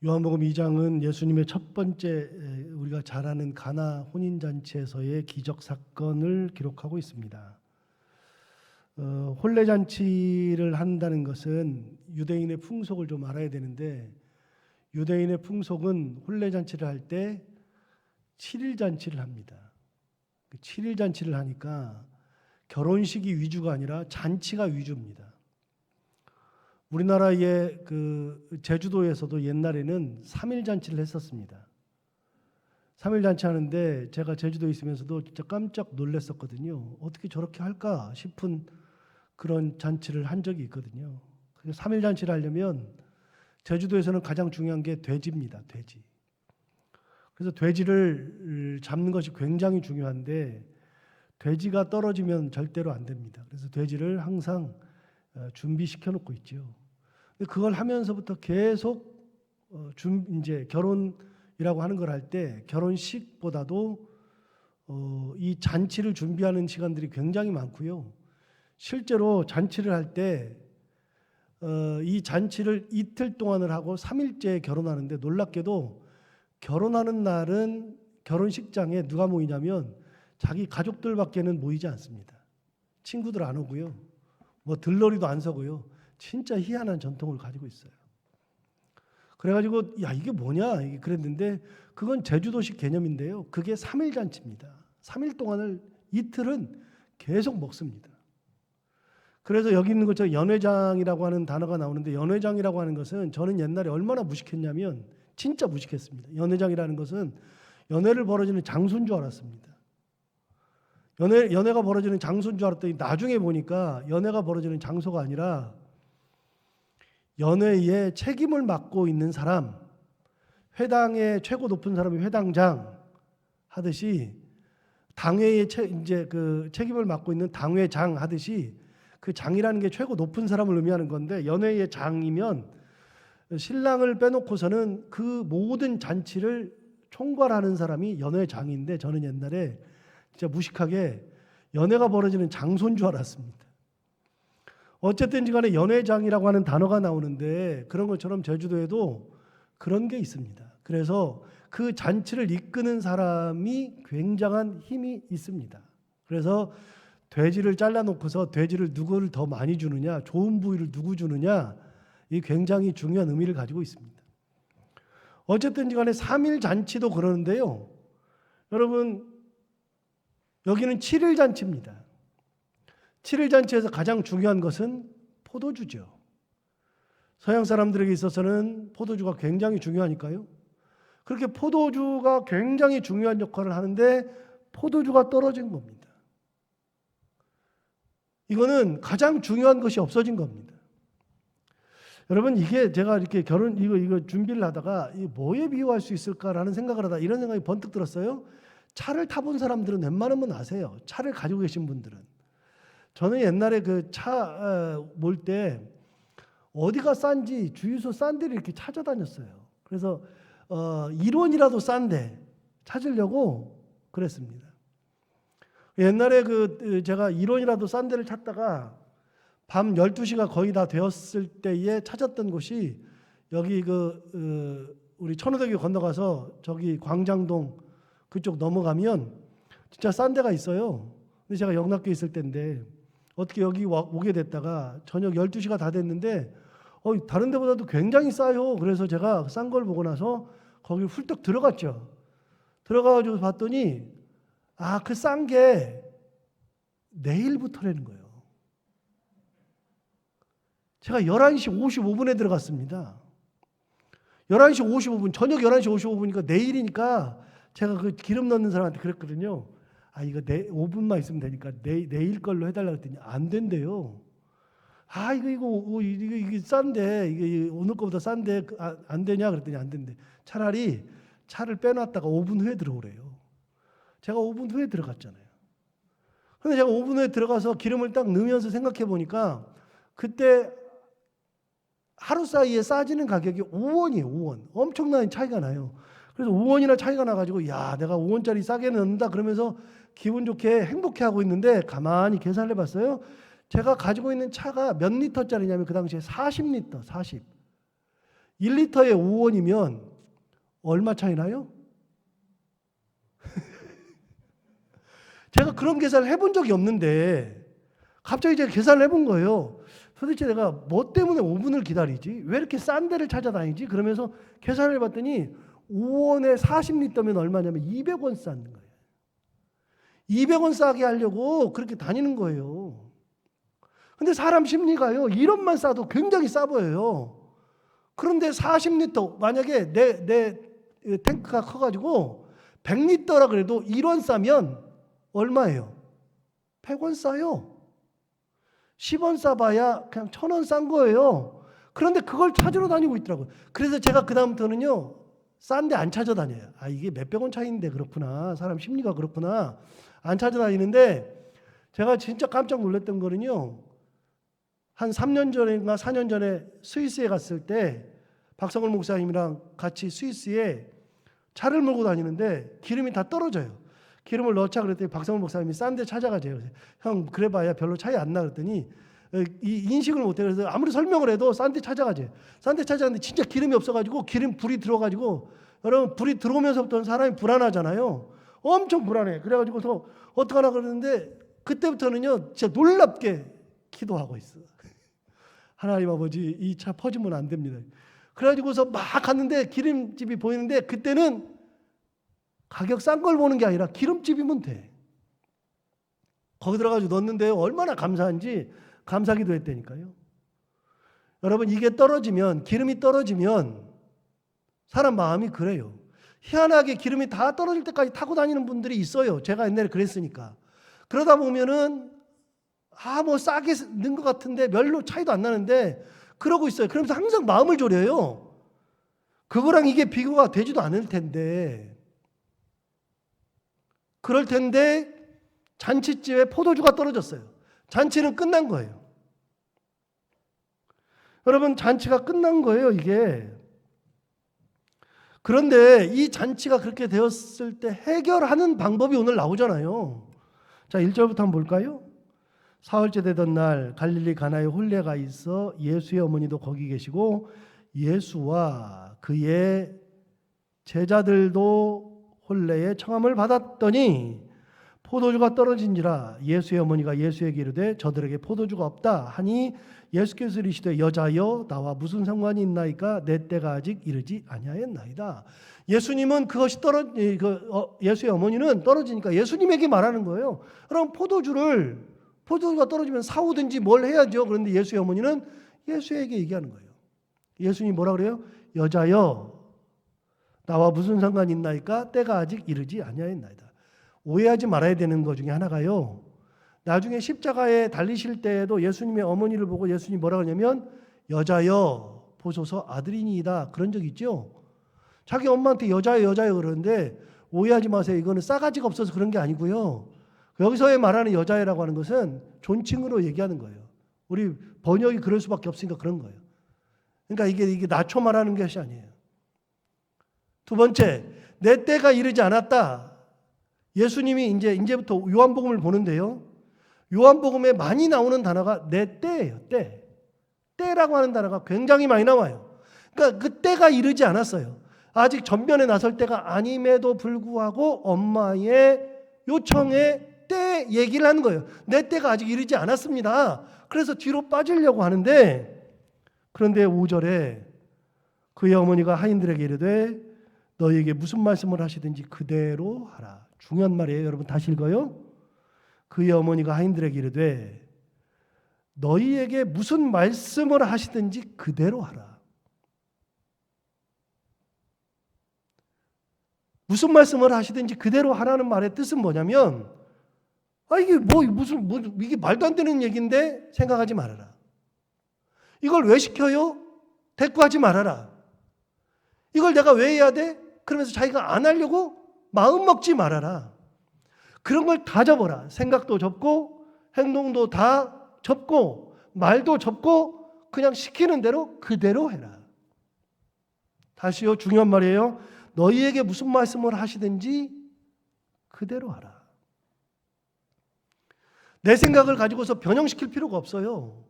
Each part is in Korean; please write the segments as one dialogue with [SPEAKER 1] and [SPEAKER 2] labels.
[SPEAKER 1] 요한복음 2장은 예수님의 첫 번째 우리가 잘 아는 가나 혼인잔치에서의 기적 사건을 기록하고 있습니다. 혼례잔치를 한다는 것은 유대인의 풍속을 좀 알아야 되는데, 유대인의 풍속은 혼례잔치를 할 때 7일 잔치를 합니다. 7일 잔치를 하니까 결혼식이 위주가 아니라 잔치가 위주입니다. 우리나라의 제주도에서도 옛날에는 3일 잔치를 했었습니다. 3일 잔치 하는데 제가 제주도에 있으면서도 진짜 깜짝 놀랐었거든요. 어떻게 저렇게 할까 싶은 그런 잔치를 한 적이 있거든요. 그래서 3일 잔치를 하려면 제주도에서는 가장 중요한 게 돼지입니다. 돼지. 그래서 돼지를 잡는 것이 굉장히 중요한데 돼지가 떨어지면 절대로 안 됩니다. 그래서 돼지를 항상 준비시켜 놓고 있죠. 그걸 하면서부터 계속 이제 결혼이라고 하는 걸 할 때 결혼식보다도 이 잔치를 준비하는 시간들이 굉장히 많고요. 실제로 잔치를 할 때 이 잔치를 이틀 동안을 하고 3일째 결혼하는데, 놀랍게도 결혼하는 날은 결혼식장에 누가 모이냐면 자기 가족들밖에는 모이지 않습니다. 친구들 안 오고요. 뭐 들러리도 안 서고요. 진짜 희한한 전통을 가지고 있어요. 그래가지고 야 이게 뭐냐 그랬는데, 그건 제주도식 개념인데요. 그게 3일 잔치입니다. 3일 동안을 이틀은 계속 먹습니다. 그래서 여기 있는 것처럼 연회장이라고 하는 단어가 나오는데, 연회장이라고 하는 것은 저는 옛날에 얼마나 무식했냐면 진짜 무식했습니다. 연회장이라는 것은 연회를 벌어지는 장소인 줄 알았습니다. 연회가 벌어지는 장소인 줄 알았더니 나중에 보니까 연회가 벌어지는 장소가 아니라 연회에 책임을 맡고 있는 사람, 회당의 최고 높은 사람이 회당장 하듯이, 당회의 이제 그 책임을 맡고 있는 당회장 하듯이, 그 장이라는 게 최고 높은 사람을 의미하는 건데, 연회의 장이면 신랑을 빼놓고서는 그 모든 잔치를 총괄하는 사람이 연회장인데, 저는 옛날에 진짜 무식하게 연회가 벌어지는 장소인 줄 알았습니다. 어쨌든지 간에 연회장이라고 하는 단어가 나오는데, 그런 것처럼 제주도에도 그런 게 있습니다. 그래서 그 잔치를 이끄는 사람이 굉장한 힘이 있습니다. 그래서 돼지를 잘라놓고서 돼지를 누구를 더 많이 주느냐, 좋은 부위를 누구 주느냐, 이 굉장히 중요한 의미를 가지고 있습니다. 어쨌든지 간에 3일 잔치도 그러는데요. 여러분, 여기는 7일 잔치입니다. 7일 잔치에서 가장 중요한 것은 포도주죠. 서양 사람들에게 있어서는 포도주가 굉장히 중요하니까요. 그렇게 포도주가 굉장히 중요한 역할을 하는데 포도주가 떨어진 겁니다. 이거는 가장 중요한 것이 없어진 겁니다. 여러분, 이게 제가 이렇게 이거 준비를 하다가 이 뭐에 비유할 수 있을까라는 생각을 하다 이런 생각이 번뜩 들었어요. 차를 타본 사람들은 웬만하면 아세요. 차를 가지고 계신 분들은. 저는 옛날에 그 차 몰 때 어디가 싼지 주유소 싼 데를 이렇게 찾아다녔어요. 그래서 1원이라도 싼 데 찾으려고 그랬습니다. 옛날에 제가 1원이라도 싼 데를 찾다가 밤 12시가 거의 다 되었을 때에 찾았던 곳이 여기 우리 천호대교 건너가서 저기 광장동 그쪽 넘어가면 진짜 싼 데가 있어요. 근데 제가 영락교에 있을 때인데 어떻게 여기 오게 됐다가 저녁 12시가 다 됐는데 다른 데보다도 굉장히 싸요. 그래서 제가 싼 걸 보고 나서 거기 훌떡 들어갔죠. 들어가가지고 봤더니 그 싼 게 내일부터라는 거예요. 제가 11시 55분에 들어갔습니다. 11시 55분, 저녁 11시 55분이니까 내일이니까 제가 그 기름 넣는 사람한테 그랬거든요. 이거 5분만 있으면 되니까 내일 걸로 해달라고 했더니 안 된대요. 이게 싼데, 이게 오늘 거보다 싼데 안 되냐 그랬더니 안 된대. 차라리 차를 빼놨다가 5분 후에 들어오래요. 제가 5분 후에 들어갔잖아요. 근데 제가 5분 후에 들어가서 기름을 딱 넣으면서 생각해 보니까 그때 하루 사이에 싸지는 가격이 5원이에요. 5원. 엄청난 차이가 나요. 그래서 5원이나 차이가 나가지고 내가 5원짜리 싸게 넣는다 그러면서 기분 좋게 행복해하고 있는데, 가만히 계산을 해봤어요. 제가 가지고 있는 차가 몇 리터짜리냐면 그 당시에 40리터, 40. 1리터에 5원이면 얼마 차이 나요? 제가 그런 계산을 해본 적이 없는데 갑자기 제가 계산을 해본 거예요. 도대체 내가 뭐 때문에 5분을 기다리지? 왜 이렇게 싼 데를 찾아다니지? 그러면서 계산을 해봤더니 5원에 40리터면 얼마냐면 200원 싼 거예요. 200원 싸게 하려고 그렇게 다니는 거예요. 근데 사람 심리가요, 1원만 싸도 굉장히 싸 보여요. 그런데 40리터, 만약에 내 탱크가 커가지고 100리터라 그래도 1원 싸면 얼마예요? 100원 싸요. 10원 싸봐야 그냥 1000원 싼 거예요. 그런데 그걸 찾으러 다니고 있더라고요. 그래서 제가 그다음부터는요, 싼데 안 찾아다녀요. 아, 이게 몇백 원 차이인데 그렇구나. 사람 심리가 그렇구나. 안 찾아다니는데 제가 진짜 깜짝 놀랐던 거는요, 한 3년 전인가 4년 전에 스위스에 갔을 때 박성월 목사님이랑 같이 스위스에 차를 몰고 다니는데 기름이 다 떨어져요. 기름을 넣자 그랬더니 박성월 목사님이 싼 데 찾아가재요. 형 그래봐야 별로 차이 안 나 그랬더니 이 인식을 못해. 그래서 아무리 설명을 해도 싼 데 찾아가재. 싼 데 찾아갔는데 진짜 기름이 없어가지고 기름 불이 들어가지고, 여러분 불이 들어오면서부터는 사람이 불안하잖아요. 엄청 불안해. 그래가지고서 어떡하나 그러는데 그때부터는요 진짜 놀랍게 기도하고 있어. 하나님 아버지, 이 차 퍼지면 안 됩니다. 그래가지고서 막 갔는데 기름집이 보이는데 그때는 가격 싼 걸 보는 게 아니라 기름집이면 돼. 거기 들어가지고 넣었는데 얼마나 감사한지 감사기도 했다니까요. 여러분, 이게 떨어지면, 기름이 떨어지면 사람 마음이 그래요. 희한하게 기름이 다 떨어질 때까지 타고 다니는 분들이 있어요. 제가 옛날에 그랬으니까. 그러다 보면은 뭐 싸게 넣은 것 같은데 별로 차이도 안 나는데 그러고 있어요. 그러면서 항상 마음을 졸여요. 그거랑 이게 비교가 되지도 않을 텐데. 그럴 텐데 잔치집에 포도주가 떨어졌어요. 잔치는 끝난 거예요. 여러분, 잔치가 끝난 거예요, 이게. 그런데 이 잔치가 그렇게 되었을 때 해결하는 방법이 오늘 나오잖아요. 자, 1절부터 한번 볼까요? 사흘째 되던 날 갈릴리 가나에 혼례가 있어 예수의 어머니도 거기 계시고 예수와 그의 제자들도 혼례에 청함을 받았더니 포도주가 떨어진지라 예수의 어머니가 예수에게 이르되 저들에게 포도주가 없다 하니 예수께서 이르시되 여자여 나와 무슨 상관이 있나이까 내 때가 아직 이르지 아니하였나이다. 예수님은 그것이 예수의 어머니는 떨어지니까 예수님에게 말하는 거예요. 그럼 포도주가 떨어지면 사오든지 뭘 해야죠. 그런데 예수의 어머니는 예수에게 얘기하는 거예요. 예수님이 뭐라 그래요? 여자여 나와 무슨 상관이 있나이까 때가 아직 이르지 아니하였나이다. 오해하지 말아야 되는 것 중에 하나가요, 나중에 십자가에 달리실 때에도 예수님의 어머니를 보고 예수님이 뭐라 그러냐면 여자여 보소서 아들이니이다 그런 적 있죠. 자기 엄마한테 여자여 그러는데 오해하지 마세요. 이거는 싸가지가 없어서 그런 게 아니고요. 여기서의 말하는 여자애라고 하는 것은 존칭으로 얘기하는 거예요. 우리 번역이 그럴 수밖에 없으니까 그런 거예요. 그러니까 이게 낮춰 말하는 것이 아니에요. 두 번째, 내 때가 이르지 않았다. 예수님이 이제부터 요한복음을 보는데요. 요한복음에 많이 나오는 단어가 내 때예요. 때. 때라고 하는 단어가 굉장히 많이 나와요. 그러니까 그 때가 이르지 않았어요. 아직 전면에 나설 때가 아님에도 불구하고 엄마의 요청에 때 얘기를 하는 거예요. 내 때가 아직 이르지 않았습니다. 그래서 뒤로 빠지려고 하는데, 그런데 5절에 그의 어머니가 하인들에게 이르되 너희에게 무슨 말씀을 하시든지 그대로 하라. 중요한 말이에요. 여러분 다시 읽어요. 그의 어머니가 하인들에게 이르되 너희에게 무슨 말씀을 하시든지 그대로 하라. 무슨 말씀을 하시든지 그대로 하라는 말의 뜻은 뭐냐면, 이게 이게 말도 안 되는 얘기인데 생각하지 말아라. 이걸 왜 시켜요? 대꾸하지 말아라. 이걸 내가 왜 해야 돼? 그러면서 자기가 안 하려고 마음 먹지 말아라. 그런 걸 다 접어라. 생각도 접고 행동도 다 접고 말도 접고 그냥 시키는 대로 그대로 해라. 다시요, 중요한 말이에요. 너희에게 무슨 말씀을 하시든지 그대로 하라. 내 생각을 가지고서 변형시킬 필요가 없어요.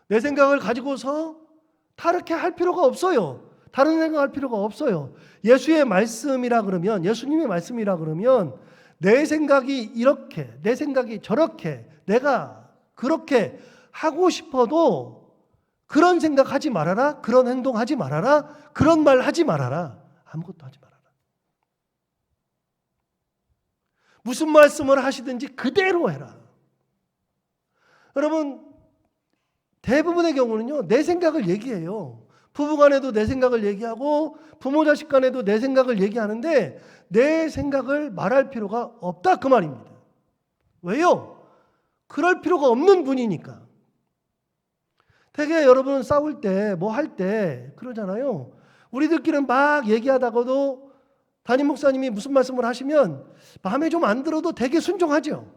[SPEAKER 1] 내 생각을 가지고서 다르게 할 필요가 없어요. 다른 생각할 필요가 없어요. 예수의 말씀이라 그러면, 예수님의 말씀이라 그러면 내 생각이 이렇게, 내 생각이 저렇게, 내가 그렇게 하고 싶어도 그런 생각하지 말아라, 그런 행동하지 말아라, 그런 말 하지 말아라, 아무것도 하지 말아라. 무슨 말씀을 하시든지 그대로 해라. 여러분, 대부분의 경우는요, 내 생각을 얘기해요. 부부간에도 내 생각을 얘기하고 부모 자식 간에도 내 생각을 얘기하는데 내 생각을 말할 필요가 없다, 그 말입니다. 왜요? 그럴 필요가 없는 분이니까. 되게 여러분 싸울 때, 뭐 할 때 그러잖아요. 우리들끼리는 막 얘기하다가도 담임 목사님이 무슨 말씀을 하시면 마음에 좀 안 들어도 되게 순종하죠.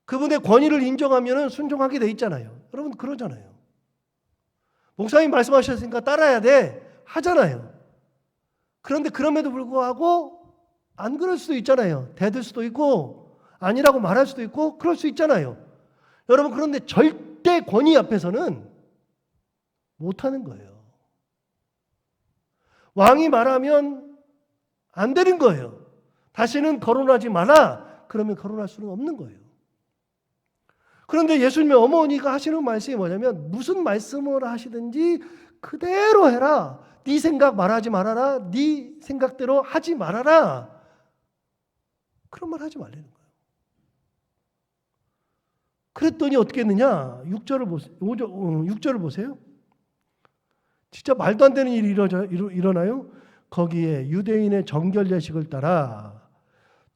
[SPEAKER 1] 그분의 권위를 인정하면 순종하게 돼 있잖아요. 여러분 그러잖아요. 목사님 말씀하셨으니까 따라야 돼 하잖아요. 그런데 그럼에도 불구하고 안 그럴 수도 있잖아요. 대들 수도 있고 아니라고 말할 수도 있고 그럴 수 있잖아요. 여러분 그런데 절대 권위 앞에서는 못하는 거예요. 왕이 말하면 안 되는 거예요. 다시는 거론하지 마라. 그러면 거론할 수는 없는 거예요. 그런데 예수님의 어머니가 하시는 말씀이 뭐냐면 무슨 말씀을 하시든지 그대로 해라. 네 생각 말하지 말아라. 네 생각대로 하지 말아라. 그런 말 하지 말라는 거예요. 그랬더니 어떻게 했느냐? 6절을 보세요. 6절을 보세요. 진짜 말도 안 되는 일이 일어나요. 거기에 유대인의 정결 예식을 따라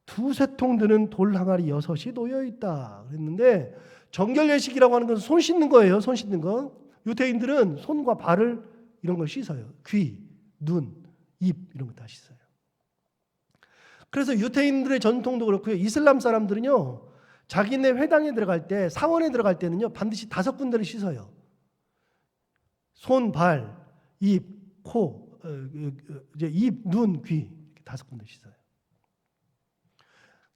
[SPEAKER 1] 두세 통 드는 돌 항아리 6이 놓여 있다 그랬는데, 정결 예식이라고 하는 것은 손 씻는 거예요. 손 씻는 거. 유대인들은 손과 발을 이런 걸 씻어요. 귀, 눈, 입 이런 거 다 씻어요. 그래서 유대인들의 전통도 그렇고요. 이슬람 사람들은요, 자기네 회당에 들어갈 때, 사원에 들어갈 때는요, 반드시 5군데를 씻어요. 손, 발, 입, 코, 이제 입, 눈, 귀 이렇게 5군데 씻어요.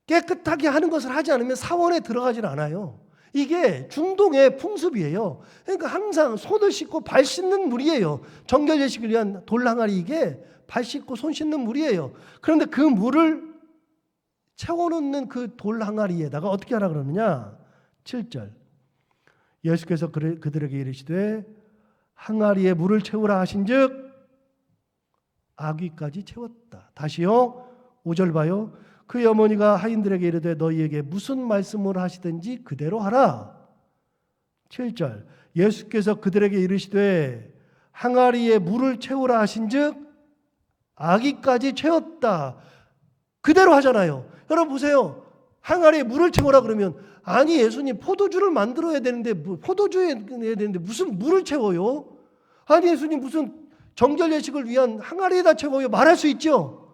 [SPEAKER 1] 깨끗하게 하는 것을 하지 않으면 사원에 들어가질 않아요. 이게 중동의 풍습이에요. 그러니까 항상 손을 씻고 발 씻는 물이에요. 정결 예식을 위한 돌 항아리, 이게 발 씻고 손 씻는 물이에요. 그런데 그 물을 채워놓는 그 돌 항아리에다가 어떻게 하라 그러느냐? 7절. 예수께서 그들에게 이르시되 항아리에 물을 채우라 하신즉 아귀까지 채웠다. 다시요. 5절 봐요. 그 어머니가 하인들에게 이르되 너희에게 무슨 말씀을 하시든지 그대로 하라. 7절. 예수께서 그들에게 이르시되 항아리에 물을 채우라 하신즉 아귀까지 채웠다. 그대로 하잖아요. 여러분 보세요. 항아리에 물을 채우라 그러면, 아니 예수님 포도주를 만들어야 되는데 포도주에 내야 되는데 무슨 물을 채워요? 아니 예수님 무슨 정결 예식을 위한 항아리에다 채워요? 말할 수 있죠.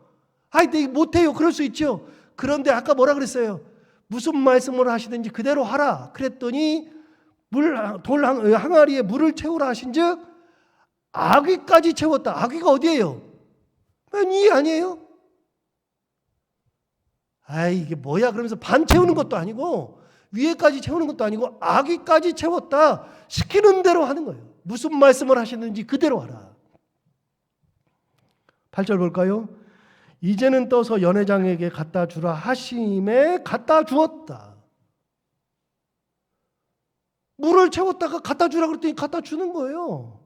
[SPEAKER 1] 아이, 내 못해요. 그럴 수 있죠. 그런데 아까 뭐라 그랬어요? 무슨 말씀을 하시든지 그대로 하라. 그랬더니 돌 항아리에 물을 채우라 하신즉 아귀까지 채웠다. 아귀가 어디예요? 맨 위 아니에요? 아이, 이게 뭐야? 그러면서 반 채우는 것도 아니고 위에까지 채우는 것도 아니고 아귀까지 채웠다. 시키는 대로 하는 거예요. 무슨 말씀을 하시는지 그대로 하라. 8절 볼까요? 이제는 떠서 연회장에게 갖다 주라 하심에 갖다 주었다. 물을 채웠다가 갖다 주라 그랬더니 갖다 주는 거예요.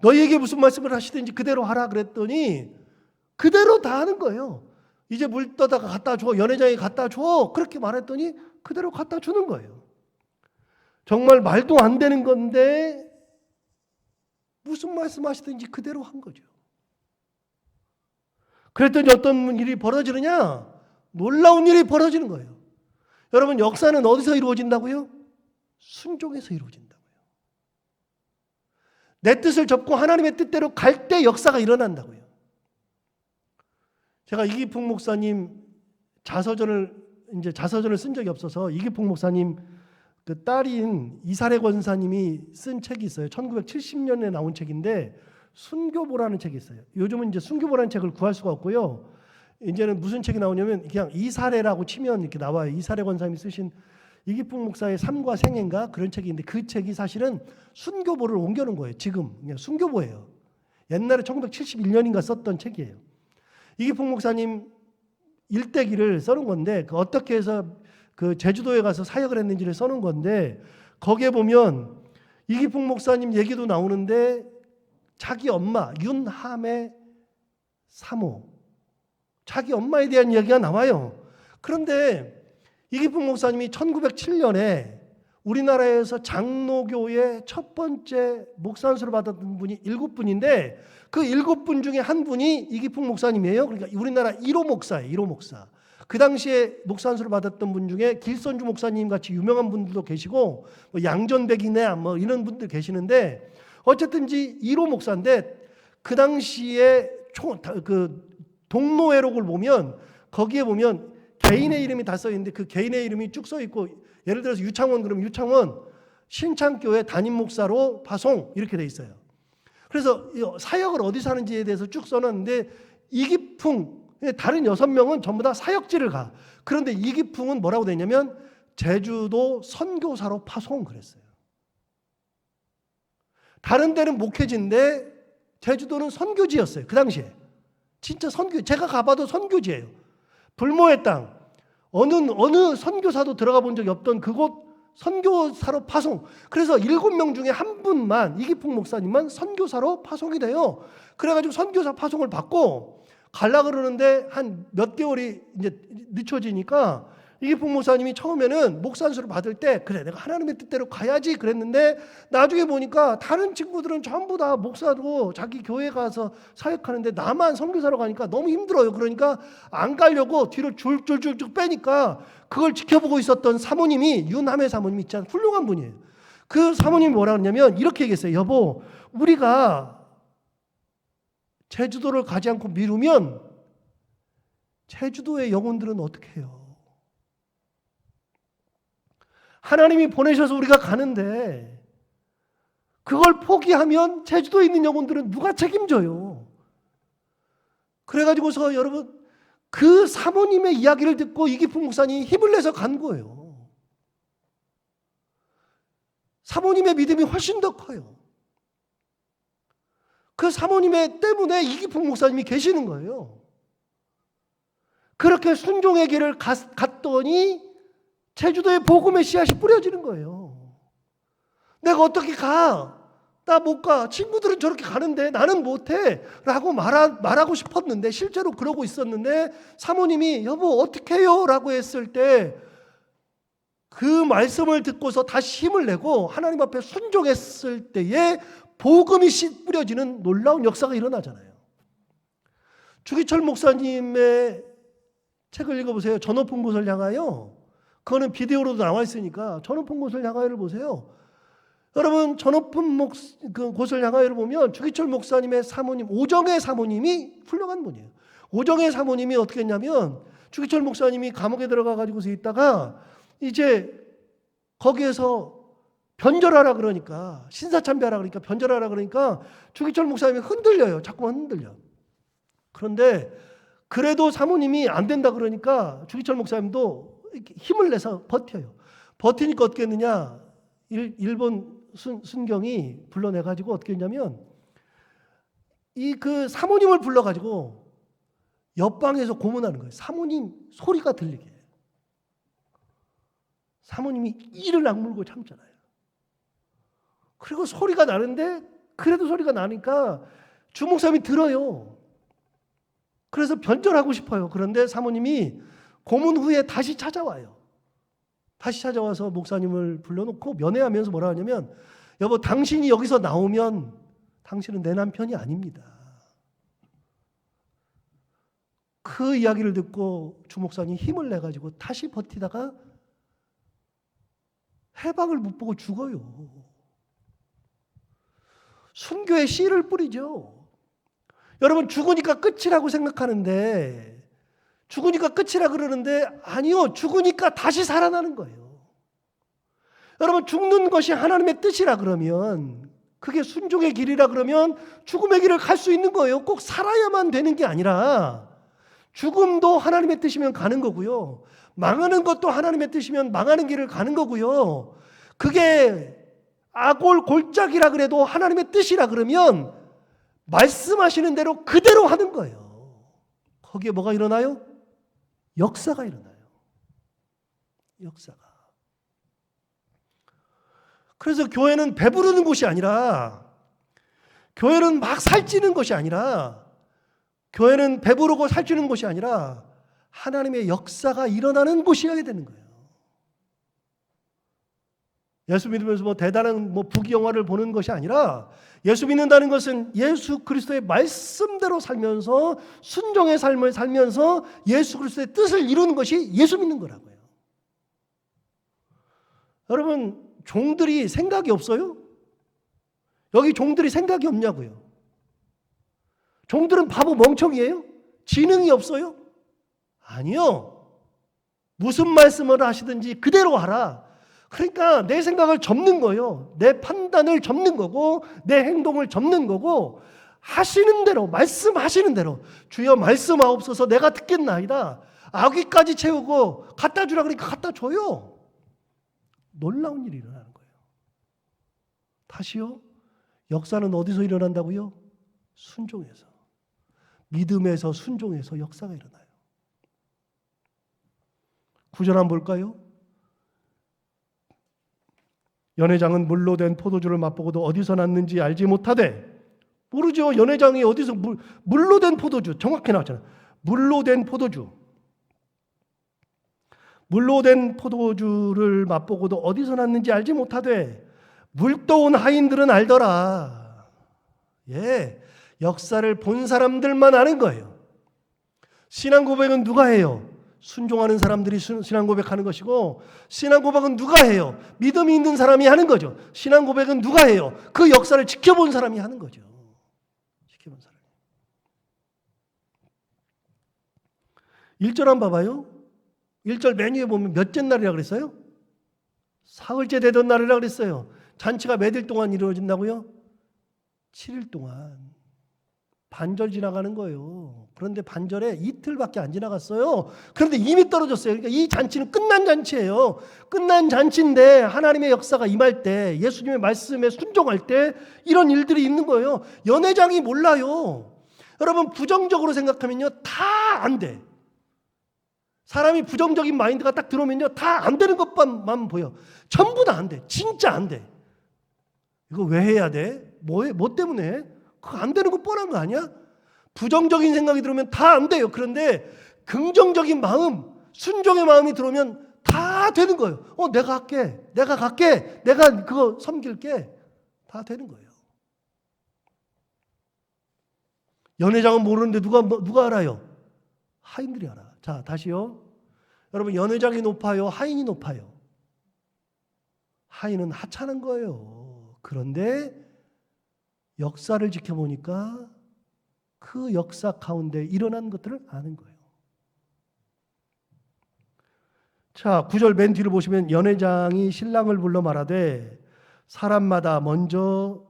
[SPEAKER 1] 너희에게 무슨 말씀을 하시든지 그대로 하라 그랬더니 그대로 다 하는 거예요. 이제 물 떠다가 갖다 줘. 연회장에 갖다 줘. 그렇게 말했더니 그대로 갖다 주는 거예요. 정말 말도 안 되는 건데 무슨 말씀 하시든지 그대로 한 거죠. 그랬더니 어떤 일이 벌어지느냐? 놀라운 일이 벌어지는 거예요. 여러분, 역사는 어디서 이루어진다고요? 순종에서 이루어진다고요. 내 뜻을 접고 하나님의 뜻대로 갈 때 역사가 일어난다고요. 제가 이기풍 목사님 자서전을 쓴 적이 없어서 이기풍 목사님 그 딸인 이사례 권사님이 쓴 책이 있어요. 1970년에 나온 책인데 순교보라는 책이 있어요. 요즘은 이제 순교보라는 책을 구할 수가 없고요. 이제는 무슨 책이 나오냐면 그냥 이사례라고 치면 이렇게 나와요. 이사례 권사님이 쓰신 이기풍 목사의 삶과 생애인가 그런 책이 있는데 그 책이 사실은 순교보를 옮겨놓은 거예요. 지금 그냥 순교보예요. 옛날에 1971년인가 썼던 책이에요. 이기풍 목사님 일대기를 써놓은 건데 그 어떻게 해서 그 제주도에 가서 사역을 했는지를 써놓은 건데 거기에 보면 이기풍 목사님 얘기도 나오는데 자기 엄마 윤함의 사모 자기 엄마에 대한 이야기가 나와요. 그런데 이기풍 목사님이 1907년에 우리나라에서 장로교의 첫 번째 목사 안수를 받았던 분이 7분인데 그 7분 중에 한 분이 이기풍 목사님이에요. 그러니까 우리나라 1호 목사예요. 1호 목사. 그 당시에 목사 안수를 받았던 분 중에 길선주 목사님 같이 유명한 분들도 계시고 뭐 양전백이네 뭐 이런 분들 계시는데 어쨌든지 1호 목사인데 그 당시에 그 동로회록을 보면 거기에 보면 개인의 이름이 다 써 있는데 그 개인의 이름이 쭉 써 있고 예를 들어서 유창원 그러면 유창원 신창교회 담임 목사로 파송 이렇게 돼 있어요. 그래서 사역을 어디서 하는지에 대해서 쭉 써놨는데 이기풍 다른 6명은 전부 다 사역지를 가. 그런데 이기풍은 뭐라고 돼 있냐면 제주도 선교사로 파송 그랬어요. 다른 데는 목회지인데 제주도는 선교지였어요. 그 당시에. 진짜 선교 제가 가봐도 선교지예요. 불모의 땅 어느 선교사도 들어가 본 적이 없던 그곳 선교사로 파송. 그래서 7명 중에 한 분만 이기풍 목사님만 선교사로 파송이 돼요. 그래가지고 선교사 파송을 받고 갈라 그러는데 한 몇 개월이 이제 늦춰지니까 이기풍 목사님이 처음에는 목사 안수를 받을 때 그래 내가 하나님의 뜻대로 가야지 그랬는데 나중에 보니까 다른 친구들은 전부 다 목사로 자기 교회 가서 사역하는데 나만 선교사로 가니까 너무 힘들어요. 그러니까 안 가려고 뒤로 줄줄줄줄 빼니까 그걸 지켜보고 있었던 사모님이 윤함의 사모님이 있잖아요. 훌륭한 분이에요. 그 사모님이 뭐라 그러냐면 이렇게 얘기했어요. 여보 우리가 제주도를 가지 않고 미루면 제주도의 영혼들은 어떻게 해요? 하나님이 보내셔서 우리가 가는데 그걸 포기하면 제주도에 있는 영혼들은 누가 책임져요? 그래가지고서 여러분 그 사모님의 이야기를 듣고 이기풍 목사님이 힘을 내서 간 거예요. 사모님의 믿음이 훨씬 더 커요. 그 사모님의 때문에 이기풍 목사님이 계시는 거예요. 그렇게 순종의 길을 갔더니 제주도에 복음의 씨앗이 뿌려지는 거예요. 내가 어떻게 가? 나 못 가. 친구들은 저렇게 가는데 나는 못해. 라고 말하고 싶었는데 실제로 그러고 있었는데 사모님이 여보 어떻게 해요? 라고 했을 때 그 말씀을 듣고서 다시 힘을 내고 하나님 앞에 순종했을 때에 복음이 씨 뿌려지는 놀라운 역사가 일어나잖아요. 주기철 목사님의 책을 읽어보세요. 저 높은 곳을 향하여. 그거는 비디오로도 나와 있으니까 저 높은 곳을 향하여를 보세요. 여러분 저 높은 그 곳을 향하여를 보면 주기철 목사님의 사모님 오정의 사모님이 훌륭한 분이에요. 오정의 사모님이 어떻게 했냐면 주기철 목사님이 감옥에 들어가 가지고서 있다가 이제 거기에서 변절하라 그러니까 신사참배하라 그러니까 변절하라 그러니까 주기철 목사님이 흔들려요. 자꾸만 흔들려. 그런데 그래도 사모님이 안 된다 그러니까 주기철 목사님도 힘을 내서 버텨요. 버티니까 어떻게 했느냐? 일본 순경이 불러내가지고 어떻게 했냐면 이 그 사모님을 불러가지고 옆방에서 고문하는 거예요. 사모님 소리가 들리게. 사모님이 이를 악물고 참잖아요. 그리고 소리가 나는데 그래도 소리가 나니까 주목사님이 들어요. 그래서 변절하고 싶어요. 그런데 사모님이 고문 후에 다시 찾아와요. 다시 찾아와서 목사님을 불러놓고 면회하면서 뭐라 하냐면 여보 당신이 여기서 나오면 당신은 내 남편이 아닙니다. 그 이야기를 듣고 주목사님이 힘을 내가지고 다시 버티다가 해방을 못 보고 죽어요. 순교의 씨를 뿌리죠. 여러분 죽으니까 끝이라고 생각하는데 죽으니까 끝이라 그러는데 아니요. 죽으니까 다시 살아나는 거예요. 여러분 죽는 것이 하나님의 뜻이라 그러면 그게 순종의 길이라 그러면 죽음의 길을 갈 수 있는 거예요. 꼭 살아야만 되는 게 아니라 죽음도 하나님의 뜻이면 가는 거고요. 망하는 것도 하나님의 뜻이면 망하는 길을 가는 거고요. 그게 아골 골짜기라 그래도 하나님의 뜻이라 그러면 말씀하시는 대로 그대로 하는 거예요. 거기에 뭐가 일어나요? 역사가 일어나요. 역사가. 그래서 교회는 배부르는 곳이 아니라, 교회는 막 살찌는 것이 아니라, 교회는 배부르고 살찌는 곳이 아니라 하나님의 역사가 일어나는 곳이어야 되는 거예요. 예수 믿으면서 대단한 부귀영화를 보는 것이 아니라, 예수 믿는다는 것은 예수 그리스도의 말씀대로 살면서 순종의 삶을 살면서 예수 그리스도의 뜻을 이루는 것이 예수 믿는 거라고요. 여러분, 종들이 생각이 없어요? 여기 종들이 생각이 없냐고요? 종들은 바보 멍청이에요? 지능이 없어요? 아니요. 무슨 말씀을 하시든지 그대로 하라. 그러니까 내 생각을 접는 거예요. 내 판단을 접는 거고 내 행동을 접는 거고, 하시는 대로, 말씀하시는 대로, 주여 말씀하옵소서 내가 듣겠나이다. 아귀까지 채우고 갖다 주라 그러니까 갖다 줘요. 놀라운 일이 일어나는 거예요. 다시요. 역사는 어디서 일어난다고요? 순종에서. 믿음에서, 순종에서 역사가 일어나요. 9절 한번 볼까요? 연회장은 물로 된 포도주를 맛보고도 어디서 났는지 알지 못하되. 모르죠. 연회장이 어디서 물로 된 포도주. 정확히 나왔잖아요. 물로 된 포도주. 물로 된 포도주를 맛보고도 어디서 났는지 알지 못하되 물도온 하인들은 알더라. 예, 역사를 본 사람들만 아는 거예요. 신앙 고백은 누가 해요? 순종하는 사람들이 신앙 고백하는 것이고, 신앙 고백은 누가 해요? 믿음이 있는 사람이 하는 거죠. 신앙 고백은 누가 해요? 그 역사를 지켜본 사람이 하는 거죠. 지켜본 사람이. 1절 한번 봐봐요. 1절 맨 위에 보면 몇째 날이라고 그랬어요? 사흘째 되던 날이라고 그랬어요. 잔치가 몇 일 동안 이루어진다고요? 7일 동안. 반절 지나가는 거예요. 그런데 반절에 이틀밖에 안 지나갔어요. 그런데 이미 떨어졌어요. 그러니까 이 잔치는 끝난 잔치예요. 끝난 잔치인데 하나님의 역사가 임할 때, 예수님의 말씀에 순종할 때 이런 일들이 있는 거예요. 연회장이 몰라요. 여러분, 부정적으로 생각하면요, 다 안 돼. 사람이 부정적인 마인드가 딱 들어오면요, 다 안 되는 것만 보여. 전부 다 안 돼. 진짜 안 돼. 이거 왜 해야 돼? 뭐 때문에? 그거 안 되는 거 뻔한 거 아니야? 부정적인 생각이 들어오면 다 안 돼요. 그런데 긍정적인 마음, 순종의 마음이 들어오면 다 되는 거예요. 내가 할게. 내가 갈게. 내가 그거 섬길게. 다 되는 거예요. 연회장은 모르는데 누가 알아요? 하인들이 알아. 자, 다시요. 여러분, 연회장이 높아요? 하인이 높아요? 하인은 하찮은 거예요. 그런데 역사를 지켜보니까 그 역사 가운데 일어난 것들을 아는 거예요. 자, 9절 맨 뒤를 보시면 연회장이 신랑을 불러 말하되 사람마다 먼저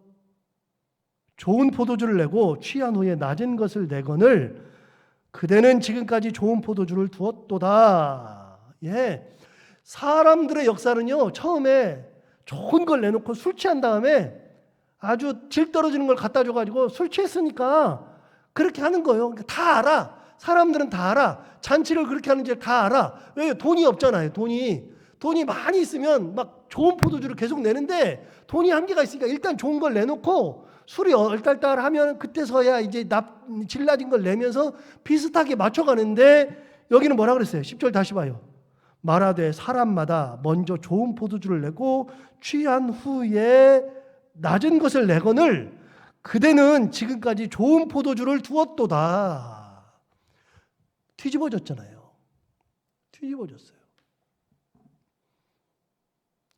[SPEAKER 1] 좋은 포도주를 내고 취한 후에 낮은 것을 내거늘 그대는 지금까지 좋은 포도주를 두었도다. 예, 사람들의 역사는요, 처음에 좋은 걸 내놓고 술 취한 다음에 아주 질 떨어지는 걸 갖다 줘가지고 술 취했으니까 그렇게 하는 거예요. 다 알아. 사람들은 다 알아. 잔치를 그렇게 하는지 다 알아. 왜? 돈이 없잖아요. 돈이 많이 있으면 막 좋은 포도주를 계속 내는데 돈이 한계가 있으니까 일단 좋은 걸 내놓고 술이 얼딸딸하면 그때서야 이제 질 낮은 걸 내면서 비슷하게 맞춰가는데, 여기는 뭐라 그랬어요? 10절 다시 봐요. 말하되 사람마다 먼저 좋은 포도주를 내고 취한 후에 낮은 것을 내거늘 그대는 지금까지 좋은 포도주를 두었도다. 뒤집어졌잖아요. 뒤집어졌어요.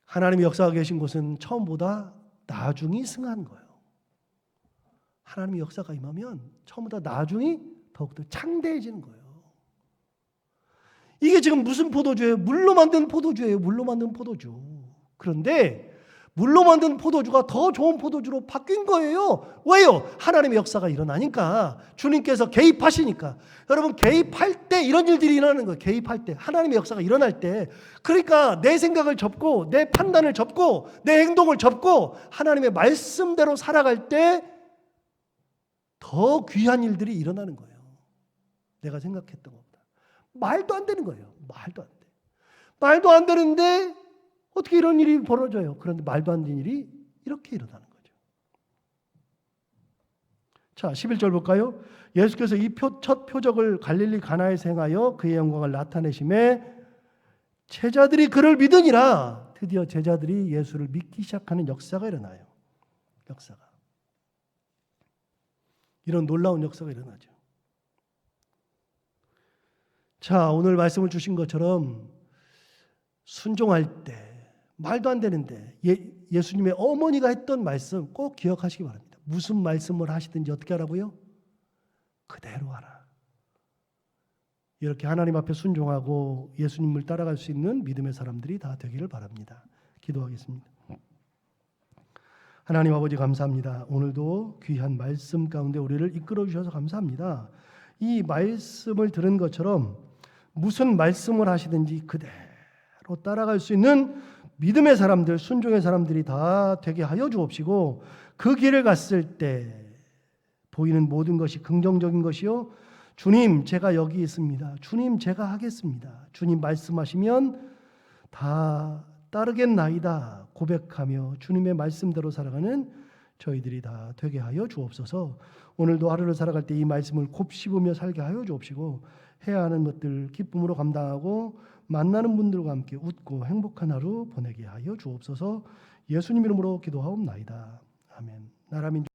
[SPEAKER 1] 하나님의 역사가 계신 곳은 처음보다 나중이 승한 거예요. 하나님의 역사가 임하면 처음보다 나중이 더욱더 창대해지는 거예요. 이게 지금 무슨 포도주예요? 물로 만든 포도주예요. 물로 만든 포도주. 그런데 물로 만든 포도주가 더 좋은 포도주로 바뀐 거예요. 왜요? 하나님의 역사가 일어나니까. 주님께서 개입하시니까. 여러분, 개입할 때 이런 일들이 일어나는 거예요. 개입할 때. 하나님의 역사가 일어날 때. 그러니까 내 생각을 접고 내 판단을 접고 내 행동을 접고 하나님의 말씀대로 살아갈 때 더 귀한 일들이 일어나는 거예요. 내가 생각했던 것보다. 말도 안 되는 거예요. 말도 안 돼. 말도 안 되는데 어떻게 이런 일이 벌어져요? 그런데 말도 안 되는 일이 이렇게 일어나는 거죠. 자, 11절 볼까요? 예수께서 이 첫 표적을 갈릴리 가나에서 행하여 그의 영광을 나타내심에 제자들이 그를 믿으니라. 드디어 제자들이 예수를 믿기 시작하는 역사가 일어나요. 역사가. 이런 놀라운 역사가 일어나죠. 자, 오늘 말씀을 주신 것처럼 순종할 때 말도 안 되는데 예수님의 어머니가 했던 말씀 꼭 기억하시기 바랍니다. 무슨 말씀을 하시든지 어떻게 하라고요? 그대로 하라. 이렇게 하나님 앞에 순종하고 예수님을 따라갈 수 있는 믿음의 사람들이 다 되기를 바랍니다. 기도하겠습니다. 하나님 아버지 감사합니다. 오늘도 귀한 말씀 가운데 우리를 이끌어 주셔서 감사합니다. 이 말씀을 들은 것처럼 무슨 말씀을 하시든지 그대로 따라갈 수 있는 믿음의 사람들, 순종의 사람들이 다 되게 하여 주옵시고 그 길을 갔을 때 보이는 모든 것이 긍정적인 것이요. 주님, 제가 여기 있습니다. 주님, 제가 하겠습니다. 주님 말씀하시면 다 따르겠나이다 고백하며 주님의 말씀대로 살아가는 저희들이 다 되게 하여 주옵소서. 오늘도 하루를 살아갈 때 이 말씀을 곱씹으며 살게 하여 주옵시고 해야 하는 것들 기쁨으로 감당하고 만나는 분들과 함께 웃고 행복한 하루 보내게 하여 주옵소서. 예수님 이름으로 기도하옵나이다. 아멘. 나라민